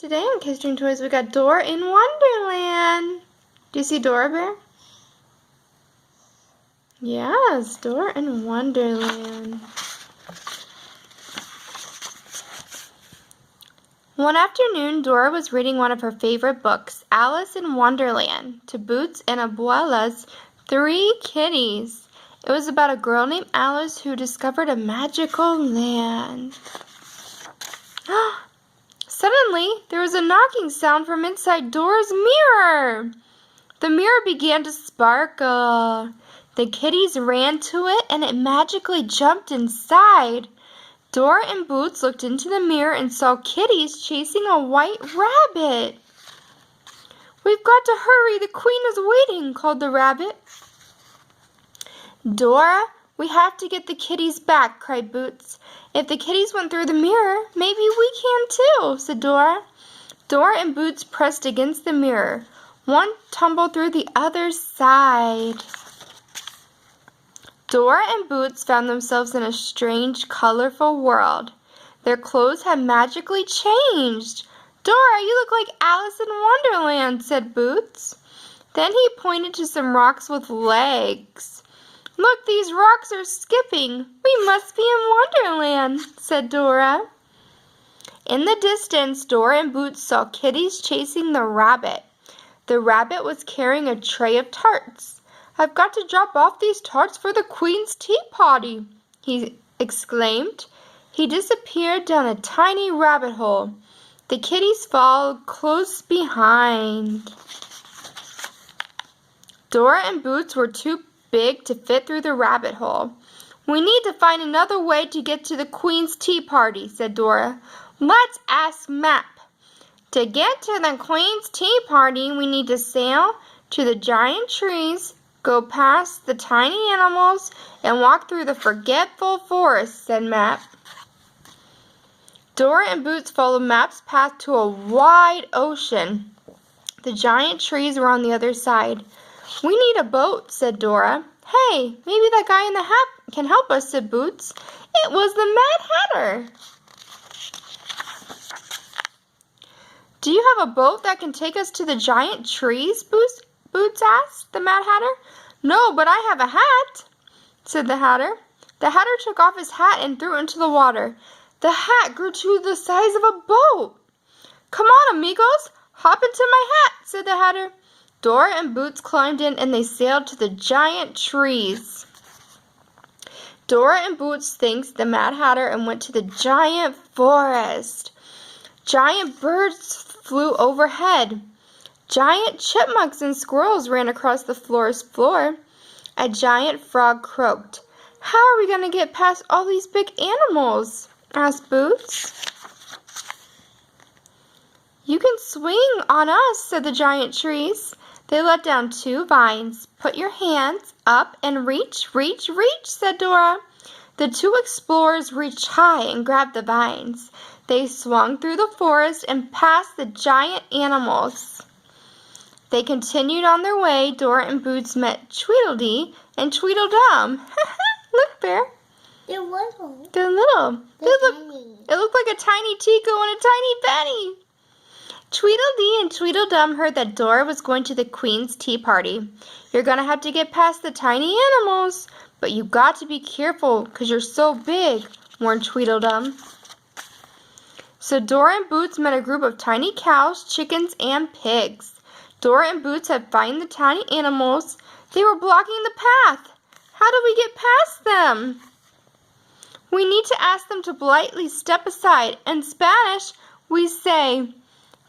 Today on Kids Dream Toys, we got Dora in Wonderland. Do you see Dora, Bear? Yes, Dora in Wonderland. One afternoon, Dora was reading one of her favorite books, Alice in Wonderland, to Boots and Abuela's 3 kitties. It was about a girl named Alice who discovered a magical land. Suddenly, there was a knocking sound from inside Dora's mirror. The mirror began to sparkle. The kitties ran to it, and it magically jumped inside. Dora and Boots looked into the mirror and saw kitties chasing a white rabbit. "We've got to hurry, the queen is waiting," called the rabbit. "Dora, we have to get the kitties back," cried Boots. "If the kitties went through the mirror, maybe we can too," said Dora. Dora and Boots pressed against the mirror. One tumbled through the other side. Dora and Boots found themselves in a strange, colorful world. Their clothes had magically changed. "Dora, you look like Alice in Wonderland," said Boots. Then he pointed to some rocks with legs. "Look, these rocks are skipping. We must be in Wonderland," said Dora. In the distance, Dora and Boots saw kitties chasing the rabbit. The rabbit was carrying a tray of tarts. "I've got to drop off these tarts for the Queen's tea party," he exclaimed. He disappeared down a tiny rabbit hole. The kitties followed close behind. Dora and Boots were too big to fit through the rabbit hole. "We need to find another way to get to the Queen's tea party," said Dora. "Let's ask Map." "To get to the Queen's tea party, we need to sail to the giant trees, go past the tiny animals, and walk through the forgetful forest," said Map. Dora and Boots followed Map's path to a wide ocean. The giant trees were on the other side. "We need a boat," said Dora. "Hey, maybe that guy in the hat can help us," said Boots. It was the Mad Hatter. "Do you have a boat that can take us to the giant trees?" Boots asked the Mad Hatter. "No, but I have a hat," said the Hatter. The Hatter took off his hat and threw it into the water. The hat grew to the size of a boat. "Come on, amigos, hop into my hat," said the Hatter. Dora and Boots climbed in and they sailed to the giant trees. Dora and Boots thanked the Mad Hatter and went to the giant forest. Giant birds flew overhead. Giant chipmunks and squirrels ran across the forest floor. A giant frog croaked. "How are we going to get past all these big animals?" asked Boots. "You can swing on us," said the giant trees. They let down 2 vines. "Put your hands up and reach, reach, reach," said Dora. The 2 explorers reached high and grabbed the vines. They swung through the forest and past the giant animals. They continued on their way. Dora and Boots met Tweedledee and Tweedledum. Look, Bear. They're little. They're little. They're tiny. It looked like a tiny Tico and a tiny Benny. Tweedledee and Tweedledum heard that Dora was going to the Queen's tea party. "You're going to have to get past the tiny animals, but you got to be careful because you're so big," warned Tweedledum. So Dora and Boots met a group of tiny cows, chickens, and pigs. Dora and Boots had found the tiny animals. They were blocking the path. How do we get past them? "We need to ask them to politely step aside. In Spanish, we say,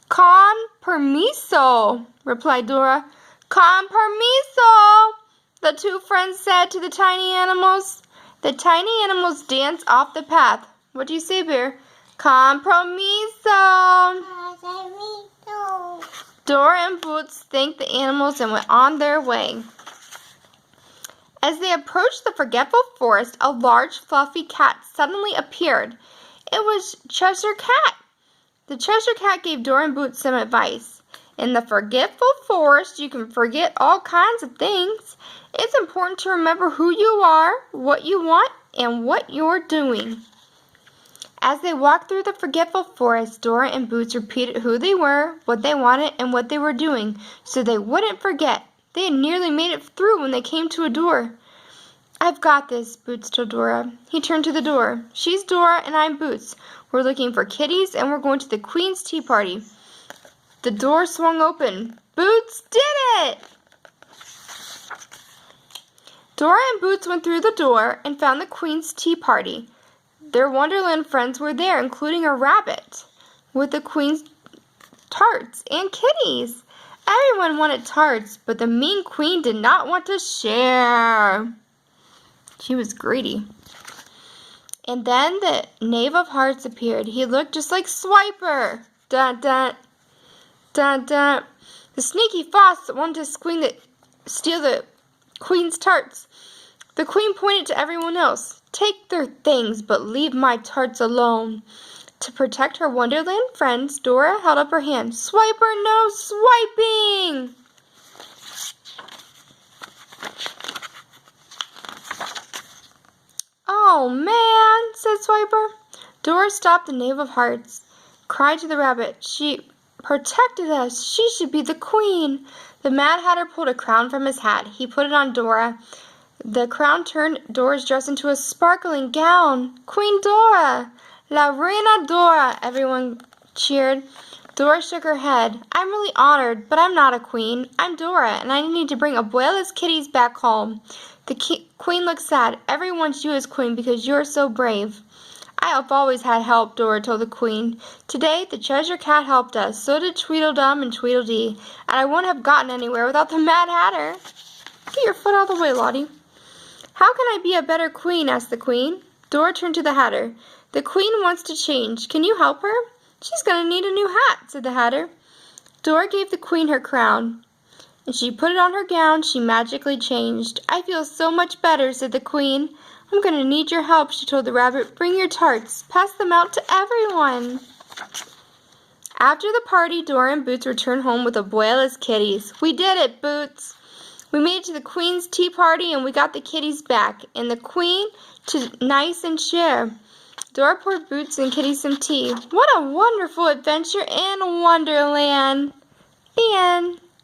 'Con permiso,'" replied Dora. "Con permiso," the 2 friends said to the tiny animals. The tiny animals danced off the path. What do you say, Bear? "Con permiso." Dora and Boots thanked the animals and went on their way. As they approached the forgetful forest, a large, fluffy cat suddenly appeared. It was Cheshire Cat. The Cheshire Cat gave Dora and Boots some advice. "In the forgetful forest, you can forget all kinds of things. It's important to remember who you are, what you want, and what you're doing." As they walked through the forgetful forest, Dora and Boots repeated who they were, what they wanted, and what they were doing, so they wouldn't forget. They had nearly made it through when they came to a door. "I've got this," Boots told Dora. He turned to the door. "She's Dora, and I'm Boots. We're looking for kitties, and we're going to the Queen's tea party." The door swung open. Boots did it! Dora and Boots went through the door and found the Queen's tea party. Their Wonderland friends were there, including a rabbit, with the Queen's tarts and kitties. Everyone wanted tarts, but the mean Queen did not want to share. She was greedy. And then the Knave of Hearts appeared. He looked just like Swiper. Dun dun dun dun. The sneaky fox that wanted to steal the Queen's tarts. The Queen pointed to everyone else. "Take their things, but leave my tarts alone." To protect her Wonderland friends, Dora held up her hand. "Swiper, no swiping!" "Oh, man," said Swiper. Dora stopped the Knave of Hearts, cried to the rabbit. "She protected us. She should be the Queen." The Mad Hatter pulled a crown from his hat. He put it on Dora. The crown turned Dora's dress into a sparkling gown. "Queen Dora! La Reina Dora!" everyone cheered. Dora shook her head. "I'm really honored, but I'm not a queen. I'm Dora, and I need to bring Abuela's kitties back home." The Queen looked sad. "Everyone wants you as queen because you're so brave." "I have always had help," Dora told the Queen. "Today, the Treasure Cat helped us. So did Tweedledum and Tweedledee. And I wouldn't have gotten anywhere without the Mad Hatter." "Get your foot out of the way, Lottie." "How can I be a better queen?" asked the Queen. Dora turned to the Hatter. "The Queen wants to change. Can you help her?" "She's going to need a new hat," said the Hatter. Dora gave the Queen her crown. And she put it on her gown. She magically changed. "I feel so much better," said the Queen. "I'm going to need your help," she told the rabbit. "Bring your tarts. Pass them out to everyone." After the party, Dora and Boots returned home with Abuela's kitties. "We did it, Boots. We made it to the Queen's tea party and we got the kitties back. And the Queen to nice and share." Dora poured Boots and Kitty some tea. What a wonderful adventure in Wonderland. The end.